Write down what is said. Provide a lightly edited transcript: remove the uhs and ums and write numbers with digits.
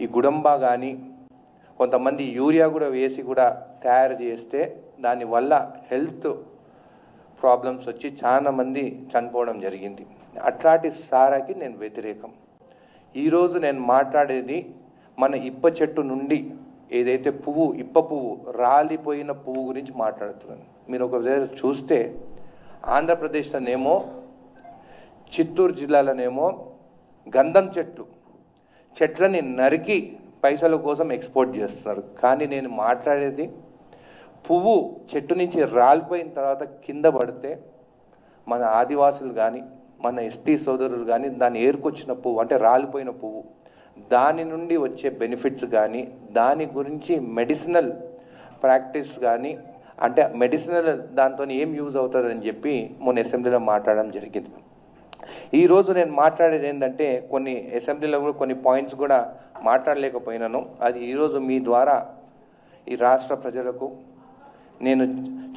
ఈ గుడంబా కానీ కొంతమంది యూరియా కూడా వేసి కూడా తయారు చేస్తే దానివల్ల హెల్త్ ప్రాబ్లమ్స్ వచ్చి చాలా మంది చనిపోవడం జరిగింది. అట్లాంటి సారాకి నేను వ్యతిరేకం. ఈరోజు నేను మాట్లాడేది మన ఇప్ప చెట్టు నుండి ఏదైతే ఇప్ప పువ్వు రాలిపోయిన పువ్వు గురించి మాట్లాడుతున్నాను. మీరు ఒకసారి చూస్తే ఆంధ్రప్రదేశ్లోనేమో చిత్తూరు జిల్లాలోనేమో గంధం చెట్లని నరికి పైసల కోసం ఎక్స్పోర్ట్ చేస్తున్నారు. కానీ నేను మాట్లాడేది పువ్వు చెట్టు నుంచి రాలిపోయిన తర్వాత కింద పడితే మన ఆదివాసులు కానీ మన ఎస్టీ సోదరులు కానీ దాన్ని ఏరుకొచ్చిన పువ్వు అంటే రాలిపోయిన పువ్వు దాని నుండి వచ్చే బెనిఫిట్స్ కానీ దాని గురించి మెడిసినల్ ప్రాక్టీస్ కానీ అంటే మెడిసినల్ దాంతో ఏం యూజ్ అవుతుందని చెప్పి మొన్న అసెంబ్లీలో మాట్లాడడం జరిగింది. ఈరోజు నేను మాట్లాడేది ఏంటంటే కొన్ని అసెంబ్లీలో కూడా కొన్ని పాయింట్స్ కూడా మాట్లాడలేకపోయినాను. అది ఈరోజు మీ ద్వారా ఈ రాష్ట్ర ప్రజలకు నేను